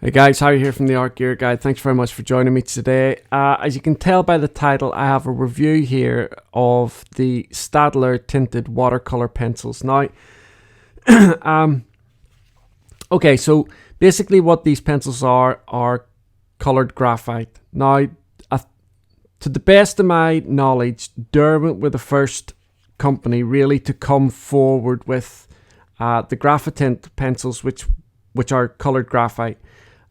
Hey guys, Harry here from the Art Gear Guide. Thanks very much for joining me today. As you can tell by the title, I have a review here of the Staedtler Tinted Watercolor Pencils. Now, okay, so basically what these pencils are coloured graphite. Now, to the best of my knowledge, Derwent were the first company really to come forward with the Graphitint pencils, which are coloured graphite.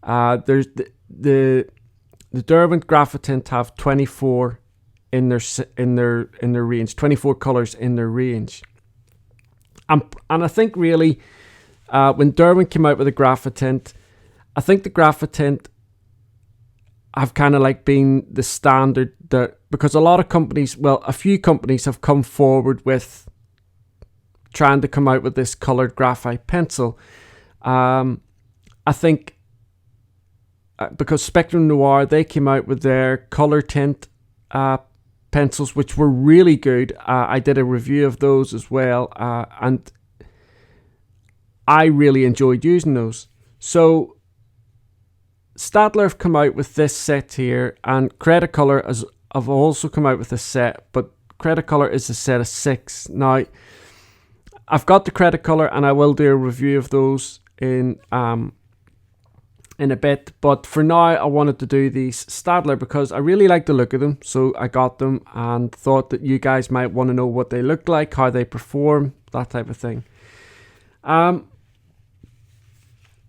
There's the Derwent Graphitint have 24 in their range, 24 colors in their range. And I think really when Derwent came out with the Graphitint, I think the Graphitint have kind of like been the standard, because a lot of companies, well, a few companies have come forward with trying to come out with this colored graphite pencil. I think because Spectrum Noir, they came out with their color tint pencils, which were really good. I did a review of those as well, and I really enjoyed using those. So Staedtler have come out with this set here, and Cretacolor have also come out with a set, but Cretacolor is a set of 6. Now, I've got the Cretacolor, and I will do a review of those in a bit, but for now I wanted to do these Staedtler because I really like the look of them, so I got them and thought that you guys might want to know what they look like, how they perform, that type of thing.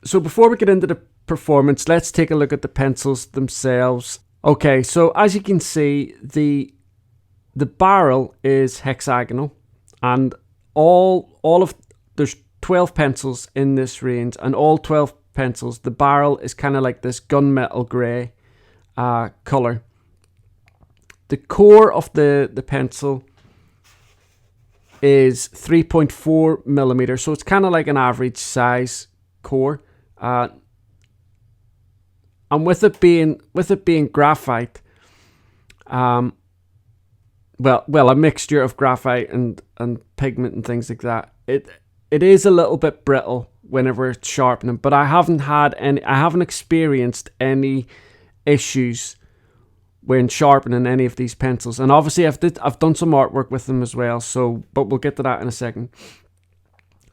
So before we get into the performance, let's take a look at the pencils themselves. Okay, so as you can see, the barrel is hexagonal, and there's 12 pencils in this range, and all 12 pencils, the barrel is kind of like this gunmetal grey colour. The core of the pencil is 3.4 millimeters, so it's kind of like an average size core. And with it being graphite, well, a mixture of graphite and pigment and things like that, it is a little bit brittle whenever it's sharpening, but I haven't experienced any issues when sharpening any of these pencils. And obviously I've done some artwork with them as well, but we'll get to that in a second.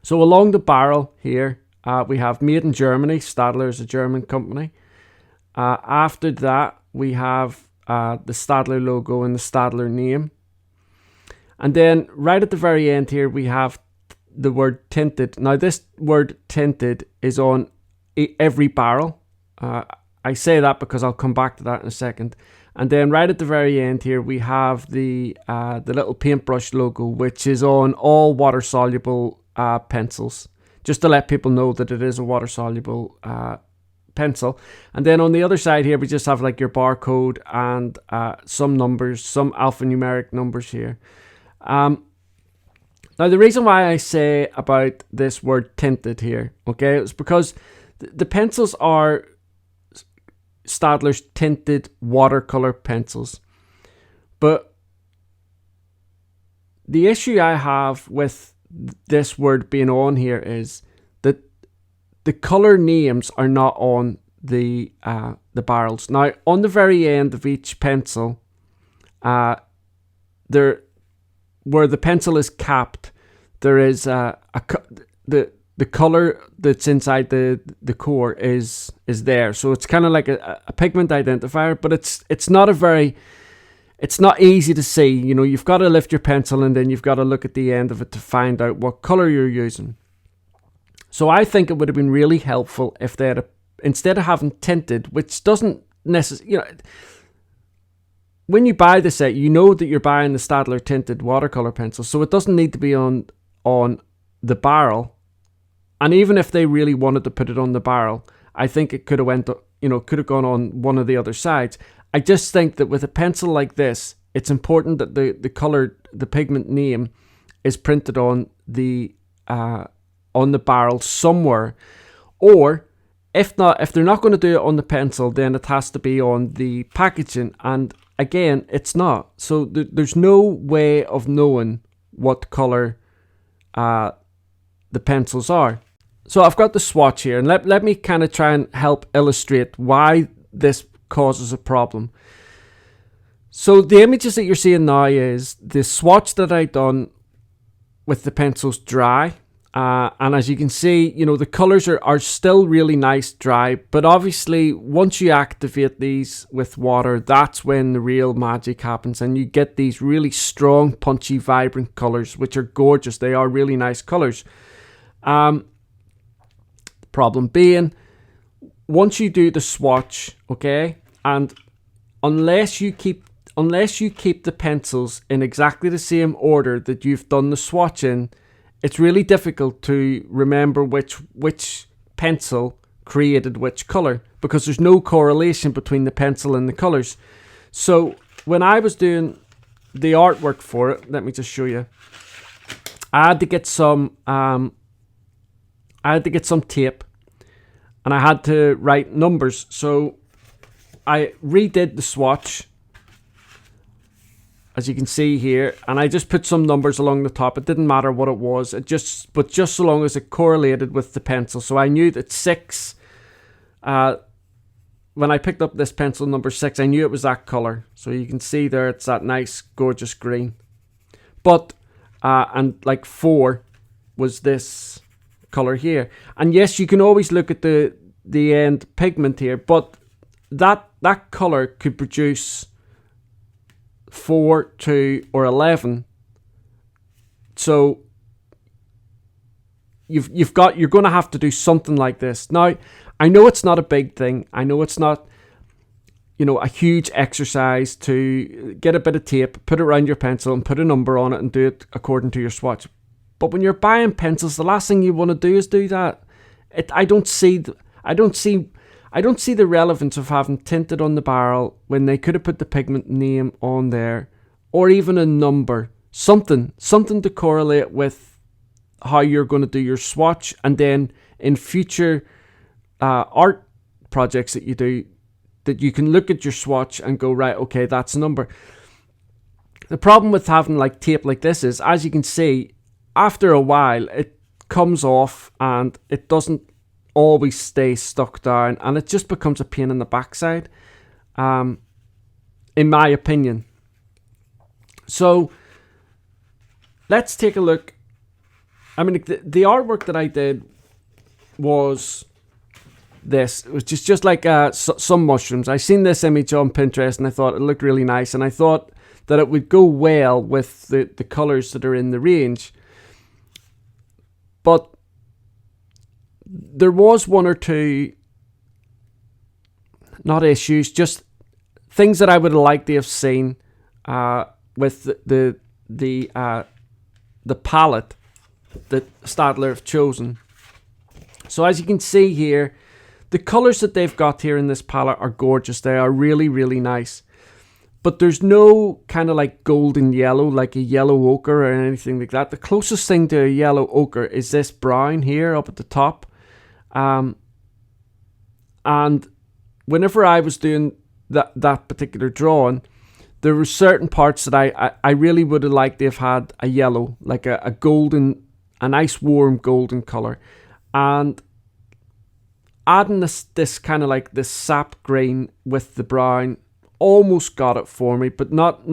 So along the barrel here, we have made in Germany. Staedtler is a German company. After that, we have the Staedtler logo and the Staedtler name. And then right at the very end here, we have the word tinted. Now this word tinted is on every barrel. I say that because I'll come back to that in a second. And then right at the very end here, we have the little paintbrush logo, which is on all water soluble pencils, just to let people know that it is a water soluble pencil. And then on the other side here, we just have like your barcode and some numbers, some alphanumeric numbers here. Now, the reason why I say about this word tinted here, okay, it's because the pencils are Staedtler's tinted watercolor pencils. But the issue I have with this word being on here is that the color names are not on the barrels. Now, on the very end of each pencil, where the pencil is capped, there is the color that's inside the core is there. So it's kind of like a pigment identifier, but it's not easy to see. You know, you've got to lift your pencil and then you've got to look at the end of it to find out what color you're using. So I think it would have been really helpful if they had instead of having tinted, which doesn't necessarily, you know, when you buy the set, you know that you're buying the Staedtler Tinted Watercolor Pencil, so it doesn't need to be on the barrel. And even if they really wanted to put it on the barrel, I think it could have gone on one of the other sides. I just think that with a pencil like this, it's important that the pigment name is printed on the barrel somewhere, or if they're not going to do it on the pencil, then it has to be on the packaging. And again, it's not. So there's no way of knowing what color the pencils are. So I've got the swatch here, and let me kind of try and help illustrate why this causes a problem. So the images that you're seeing now is the swatch that I done with the pencils dry. And as you can see, you know, the colors are still really nice dry, but obviously once you activate these with water, that's when the real magic happens, and you get these really strong, punchy, vibrant colors, which are gorgeous. They are really nice colors. The problem being, once you do the swatch, okay, and unless you keep the pencils in exactly the same order that you've done the swatch in, it's really difficult to remember which pencil created which color, because there's no correlation between the pencil and the colors. So when I was doing the artwork for it, let me just show you. I had to get some tape, and I had to write numbers. So I redid the swatch, as you can see here, and I just put some numbers along the top. It didn't matter what it was, but just so long as it correlated with the pencil. So I knew that 6, when I picked up this pencil number 6, I knew it was that color. So you can see there, it's that nice, gorgeous green. But, and like 4 was this color here. And yes, you can always look at the end pigment here, but that color could produce 4, 2, or 11. So you're going to have to do something like this. Now, I know it's not a big thing. I know it's not, you know, a huge exercise to get a bit of tape, put it around your pencil, and put a number on it, and do it according to your swatch. But when you're buying pencils, the last thing you want to do is do that. I don't see the relevance of having tinted on the barrel when they could have put the pigment name on there, or even a number, something to correlate with how you're going to do your swatch, and then in future art projects that you do, that you can look at your swatch and go, right, okay, that's a number. The problem with having like tape like this is, as you can see, after a while it comes off and it doesn't always stay stuck down, and it just becomes a pain in the backside, in my opinion. So let's take a look. I mean, the artwork that I did was this. It was just like some mushrooms. I seen this image on Pinterest and I thought it looked really nice, and I thought that it would go well with the colors that are in the range. But there was one or two, not issues, just things that I would have liked to have seen with the palette that Staedtler have chosen. So as you can see here, the colors that they've got here in this palette are gorgeous. They are really, really nice. But there's no kind of like golden yellow, like a yellow ochre or anything like that. The closest thing to a yellow ochre is this brown here up at the top. And whenever I was doing that particular drawing, there were certain parts that I really would have liked to have had a yellow, like a golden, a nice warm golden color. And adding this kind of like this sap green with the brown almost got it for me, but not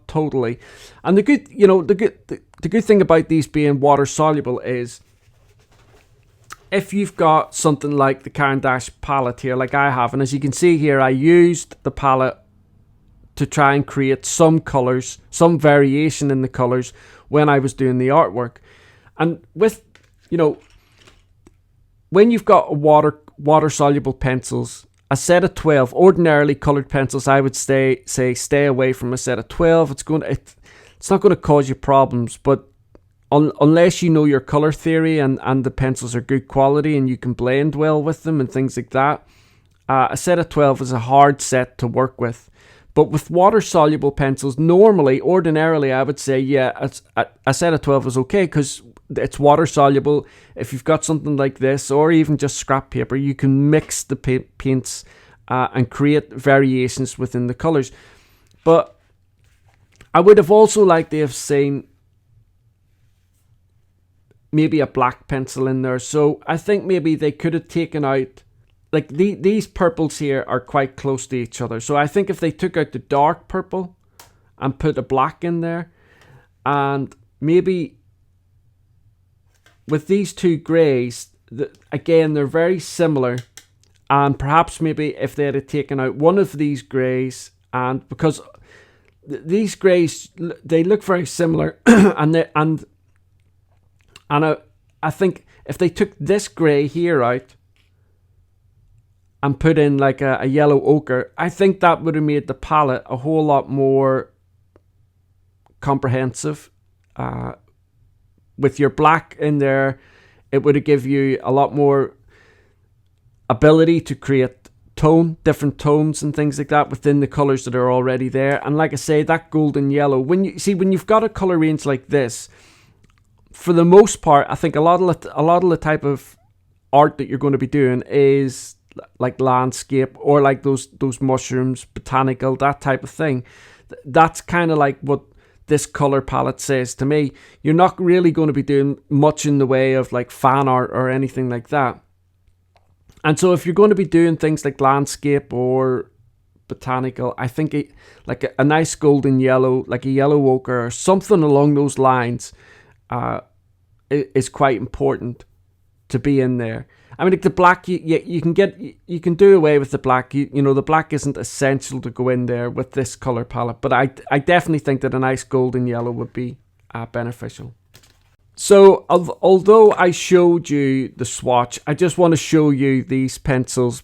totally. And the good thing about these being water soluble is, if you've got something like the Caran d'Ache palette here, like I have, and as you can see here, I used the palette to try and create some colors, some variation in the colors when I was doing the artwork. And with, when you've got water soluble pencils, a set of 12 ordinarily colored pencils, I would stay away from a set of 12. It's not going to cause you problems, but unless you know your color theory and the pencils are good quality and you can blend well with them and things like that, a set of 12 is a hard set to work with. But with water soluble pencils, ordinarily, I would say, yeah, a set of 12 is okay because it's water soluble. If you've got something like this, or even just scrap paper, you can mix the paints and create variations within the colors. But I would have also liked to have seen maybe a black pencil in there. So I think maybe they could have taken out, like these purples here are quite close to each other. So I think if they took out the dark purple and put a black in there, and maybe with these two greys, again, they're very similar. And perhaps maybe if they had taken out one of these greys, and because these greys, they look very similar, and I think if they took this grey here out and put in like a yellow ochre, I think that would have made the palette a whole lot more comprehensive. With your black in there, it would have give you a lot more ability to create different tones and things like that within the colors that are already there. And like I say, that golden yellow, when you've got a color range like this, for the most part, I think a lot of the type of art that you're going to be doing is like landscape, or like those mushrooms, botanical, that type of thing. That's kind of like what this color palette says to me. You're not really going to be doing much in the way of like fan art or anything like that. And so if you're going to be doing things like landscape or botanical, I think like a nice golden yellow, like a yellow ochre or something along those lines, is quite important to be in there. I mean, like the black, you can do away with the black. You know, the black isn't essential to go in there with this color palette, but I definitely think that a nice golden yellow would be beneficial. So although I showed you the swatch, I just want to show you these pencils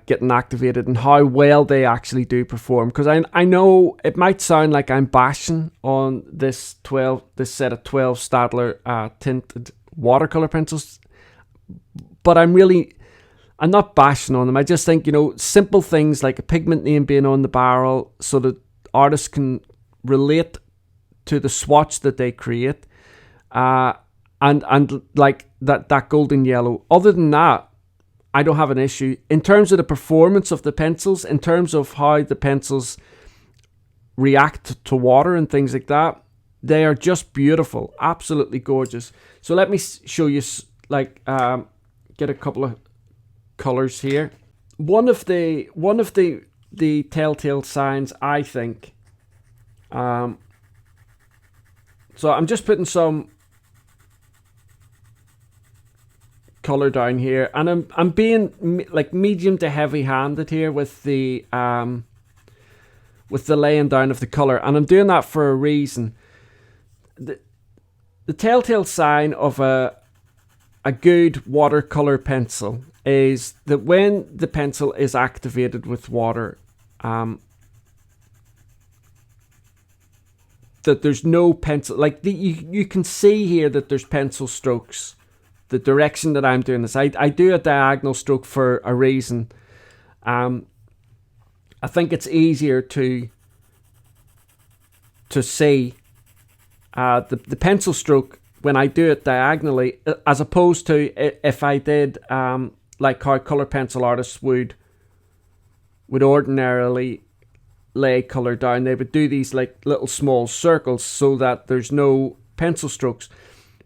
getting activated and how well they actually do perform. Because I know it might sound like I'm bashing on this set of 12 Staedtler Tinted Watercolor Pencils, but I'm not bashing on them. I just think, you know, simple things like a pigment name being on the barrel so that artists can relate to the swatch that they create. And like that golden yellow. Other than that, I don't have an issue. In terms of the performance of the pencils, in terms of how the pencils react to water and things like that, they are just beautiful, absolutely gorgeous. So let me show you, like, get a couple of colors here. One of the telltale signs, I think. So I'm just putting some color down here, and I'm being like medium to heavy handed here with the laying down of the color, and I'm doing that for a reason. The telltale sign of a good watercolor pencil is that when the pencil is activated with water, that there's no pencil, like you can see here that there's pencil strokes. The direction that I'm doing this, I do a diagonal stroke for a reason. I think it's easier to see the pencil stroke when I do it diagonally, as opposed to if I did like how color pencil artists would ordinarily lay color down. They would do these like little small circles so that there's no pencil strokes.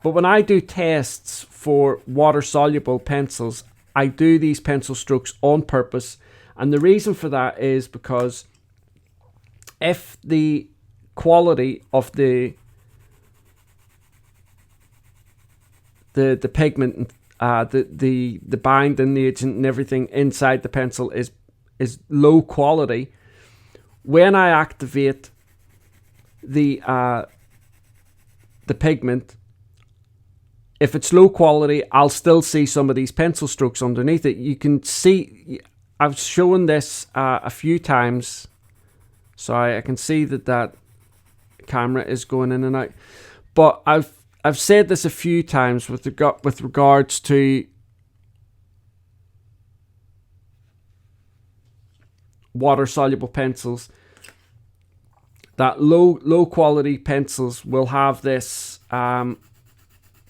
But when I do tests for water-soluble pencils, I do these pencil strokes on purpose. And the reason for that is because if the quality of the pigment, the binding agent and everything inside the pencil is low quality, when I activate the pigment, if it's low quality, I'll still see some of these pencil strokes underneath it. You can see, I've shown this a few times. Sorry, I can see that camera is going in and out. But I've said this a few times with regards to water-soluble pencils, that low quality pencils will have this.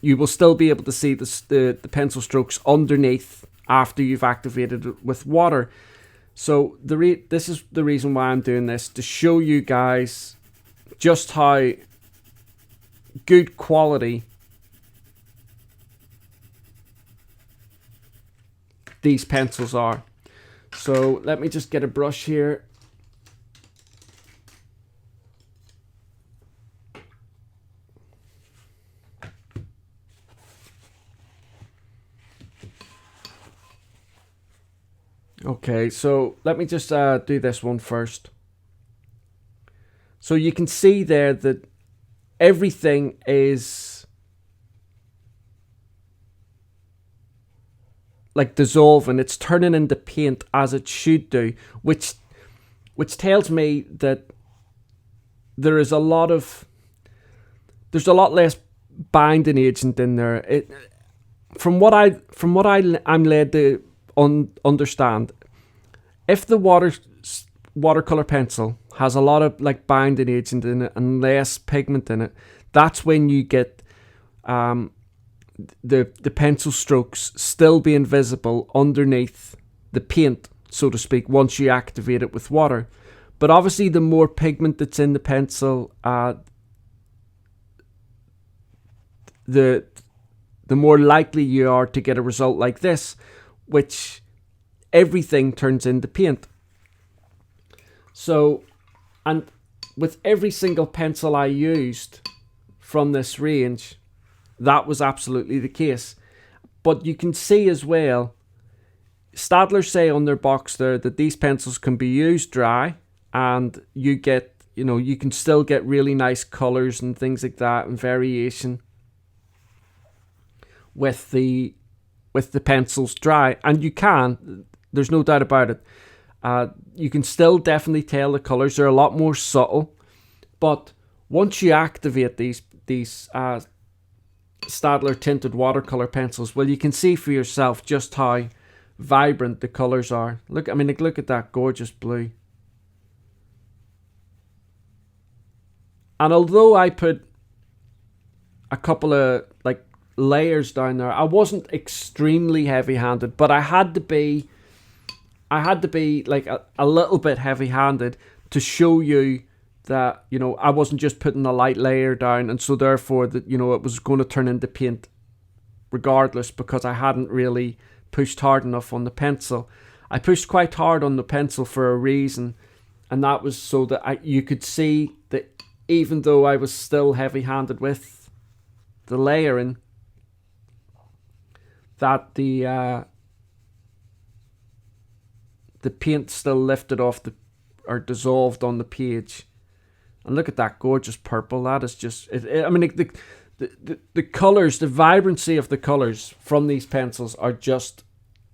You will still be able to see the pencil strokes underneath after you've activated it with water. So this is the reason why I'm doing this, to show you guys just how good quality these pencils are. So let me just get a brush here. Okay, so let me just do this one first. So you can see there that everything is like dissolving. It's turning into paint as it should do, which tells me that there's a lot less binding agent in there. From what I'm led to understand, if the watercolor pencil has a lot of like binding agent in it and less pigment in it, that's when you get the pencil strokes still being visible underneath the paint, so to speak, once you activate it with water. But obviously the more pigment that's in the pencil, the more likely you are to get a result like this, which everything turns into paint. So, and with every single pencil I used from this range, that was absolutely the case. But you can see as well, Staedtler say on their box there that these pencils can be used dry, and you get, you can still get really nice colors and things like that and variation with the pencils dry. And you can, there's no doubt about it. You can still definitely tell the colors. They're a lot more subtle. But once you activate these Staedtler Tinted Watercolor Pencils, well, you can see for yourself just how vibrant the colors are. Look at that gorgeous blue. And although I put a couple of like layers down there, I wasn't extremely heavy-handed, but I had to be like a little bit heavy-handed to show you that, I wasn't just putting a light layer down, and so therefore that, it was going to turn into paint regardless, because I hadn't really pushed hard enough on the pencil. I pushed quite hard on the pencil for a reason, and that was so that you could see that even though I was still heavy-handed with the layering, that the paint still lifted off or dissolved on the page. And look at that gorgeous purple. That is just, the colors, the vibrancy of the colors from these pencils are just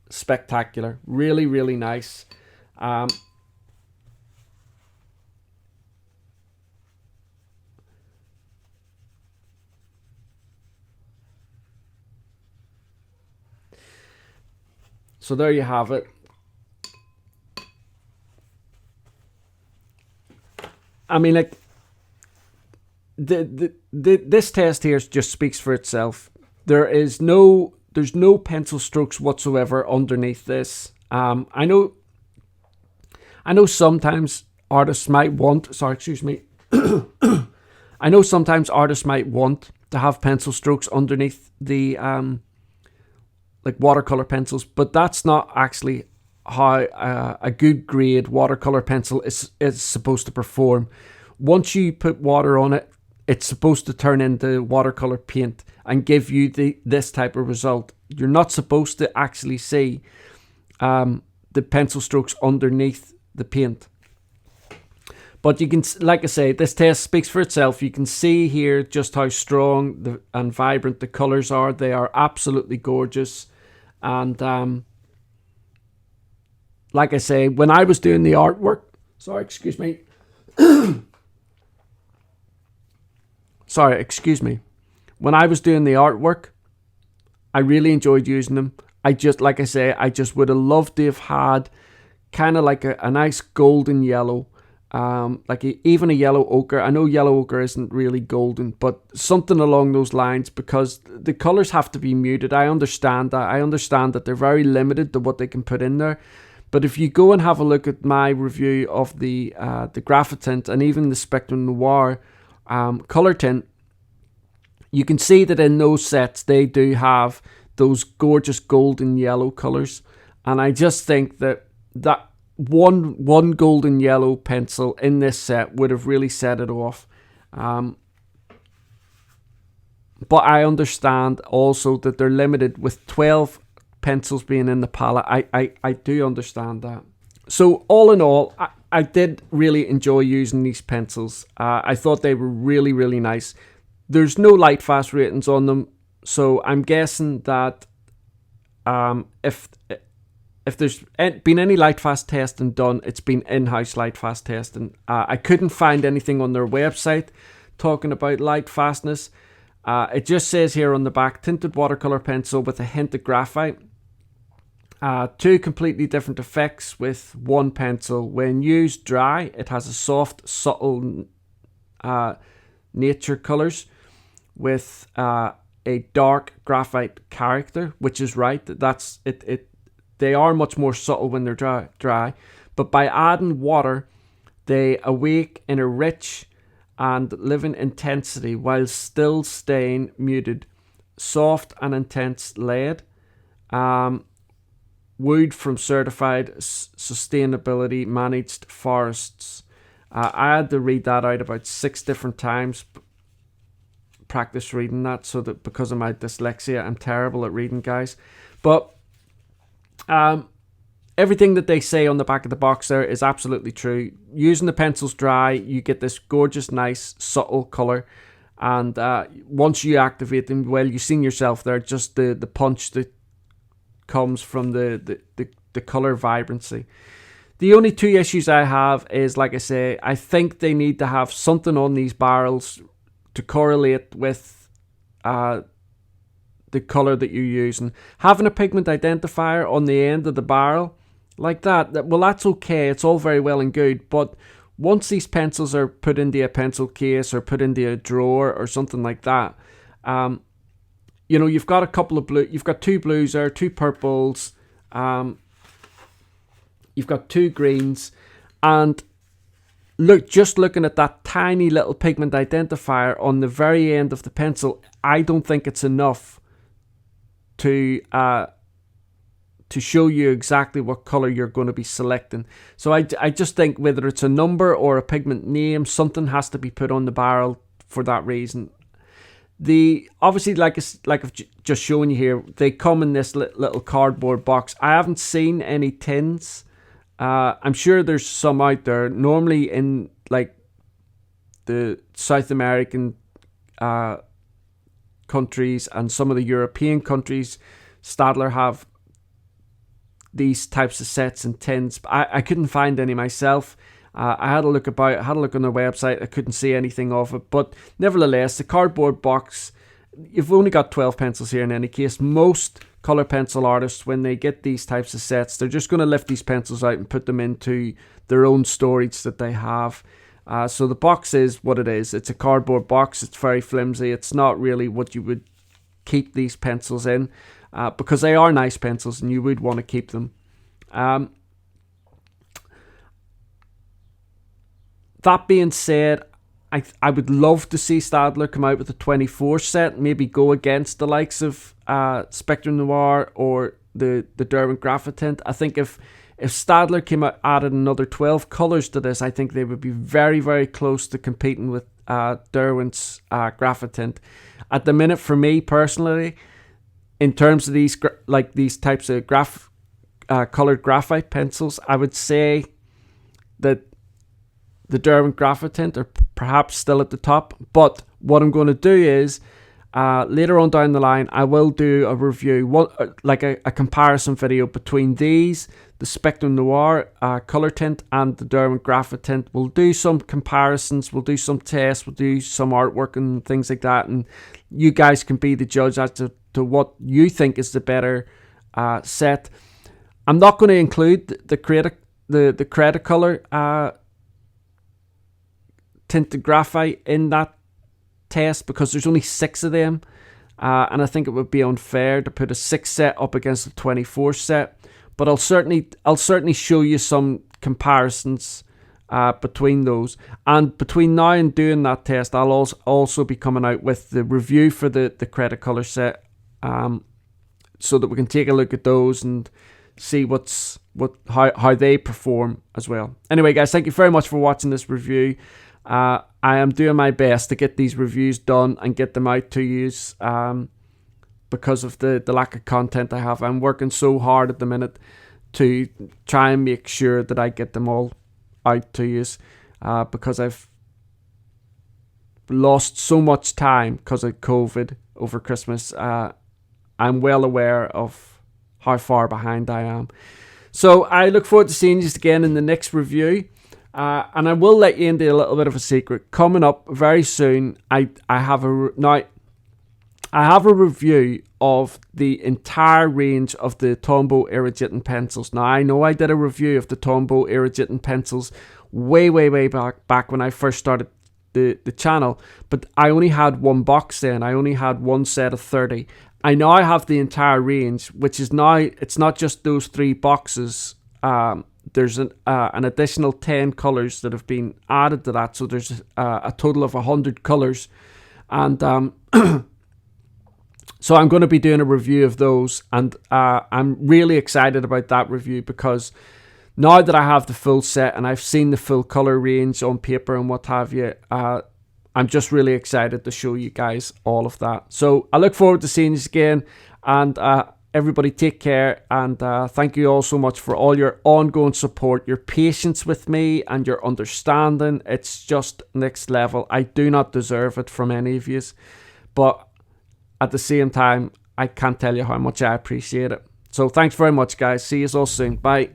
spectacular. Really, really nice. So there you have it. This test here just speaks for itself. There's no pencil strokes whatsoever underneath this. I know sometimes artists might want. Sorry, excuse me. I know sometimes artists might want to have pencil strokes underneath the like watercolor pencils, but that's not actually how a good grade watercolor pencil is supposed to perform. Once you put water on it, it's supposed to turn into watercolor paint and give you this type of result. You're not supposed to actually see the pencil strokes underneath the paint. But you can, like I say, this test speaks for itself. You can see here just how strong and vibrant the colors are. They are absolutely gorgeous. And like I say, when I was doing the artwork, sorry, excuse me. When I was doing the artwork, I really enjoyed using them. I just would have loved to have had kind of like a nice golden yellow, even a yellow ochre. I know yellow ochre isn't really golden, but something along those lines, because the colors have to be muted. I understand that. I understand that they're very limited to what they can put in there. But if you go and have a look at my review of the Graphitint and even the Spectrum Noir Colour Tint, you can see that in those sets they do have those gorgeous golden yellow colours. And I just think that one golden yellow pencil in this set would have really set it off. But I understand also that they're limited with 12 pencils being in the palette. I do understand that. So all in all, I did really enjoy using these pencils. I thought they were really, really nice. There's no light fast ratings on them, so I'm guessing that if there's been any light fast testing done, it's been in-house light fast testing. I couldn't find anything on their website talking about light fastness. It just says here on the back, tinted watercolor pencil with a hint of graphite. Two completely different effects with one pencil. When used dry, it has a soft, subtle nature colors with a dark graphite character, which is right. That's it. They are much more subtle when they're dry. But by adding water, they awake in a rich and living intensity while still staying muted. Soft and intense lead. Wood from certified sustainability managed forests. I had to read that out about 6 different times. Practice reading that, so that because of my dyslexia, I'm terrible at reading, guys. But everything that they say on the back of the box there is absolutely true. Using the pencils dry, you get this gorgeous, nice, subtle color. And once you activate them, well, you've seen yourself there, just the punch that comes from the color vibrancy. The only 2 issues I have is, like I say, I think they need to have something on these barrels to correlate with the color that you're using. Having a pigment identifier on the end of the barrel like that, well, that's okay. It's all very well and good, but once these pencils are put into a pencil case or put into a drawer or something like that, you know, you've got a couple of blue, you've got 2 blues there, 2 purples, you've got 2 greens, and just looking at that tiny little pigment identifier on the very end of the pencil, I don't think it's enough to show you exactly what color you're going to be selecting. So I just think whether it's a number or a pigment name, something has to be put on the barrel for that reason. Obviously, like I've just shown you here, they come in this little cardboard box. I haven't seen any tins. I'm sure there's some out there. Normally in like the South American countries and some of the European countries, Staedtler have these types of sets and tins. I couldn't find any myself. I had a look on their website. I couldn't see anything of it. But nevertheless, the cardboard box, you've only got 12 pencils here in any case. Most color pencil artists, when they get these types of sets, they're just going to lift these pencils out and put them into their own storage that they have. So the box is what it is. It's a cardboard box. It's very flimsy. It's not really what you would keep these pencils in, because they are nice pencils and you would want to keep them. That being said, I would love to see Staedtler come out with a 24 set, maybe go against the likes of Spectrum Noir or the Derwent Graphitint. I think if Staedtler came out, added another 12 colours to this, I think they would be very, very close to competing with Derwent's Graphitint. At the minute, for me personally, in terms of these types of coloured graphite pencils, I would say that the Derwent Graphitint are perhaps still at the top. But what I'm going to do is, later on down the line, I will do a review, a comparison video between these, the Spectrum Noir Colour Tint and the Derwent Graphitint. We'll do some comparisons, we'll do some tests, we'll do some artwork and things like that, and you guys can be the judge as to what you think is the better set. I'm not going to include the Cretacolor tinted graphite in that test because there's only 6 of them, and I think it would be unfair to put a 6 set up against a 24 set. But I'll certainly show you some comparisons between those. And between now and doing that test, I'll also be coming out with the review for the Cretacolor set, so that we can take a look at those and see how they perform as well. Anyway, guys, thank you very much for watching this review. I am doing my best to get these reviews done and get them out to you because of the lack of content I have. I'm working so hard at the minute to try and make sure that I get them all out to you because I've lost so much time because of COVID over Christmas. I'm well aware of how far behind I am. So I look forward to seeing you again in the next review. And I will let you into a little bit of a secret. Coming up very soon, I have a review of the entire range of the Tombow Iridescent pencils. Now, I know I did a review of the Tombow Iridescent pencils way back when I first started the channel, but I only had one box then. I only had one set of 30. I now have the entire range, which is now, it's not just those 3 boxes. There's an additional 10 colours that have been added to that, so there's a total of 100 colours, and so I'm going to be doing a review of those, and I'm really excited about that review because now that I have the full set and I've seen the full colour range on paper and what have you, I'm just really excited to show you guys all of that. So I look forward to seeing you again, and everybody take care, and thank you all so much for all your ongoing support, your patience with me, and your understanding. It's just next level. I do not deserve it from any of you, but at the same time, I can't tell you how much I appreciate it. So thanks very much, guys. See you all soon. Bye.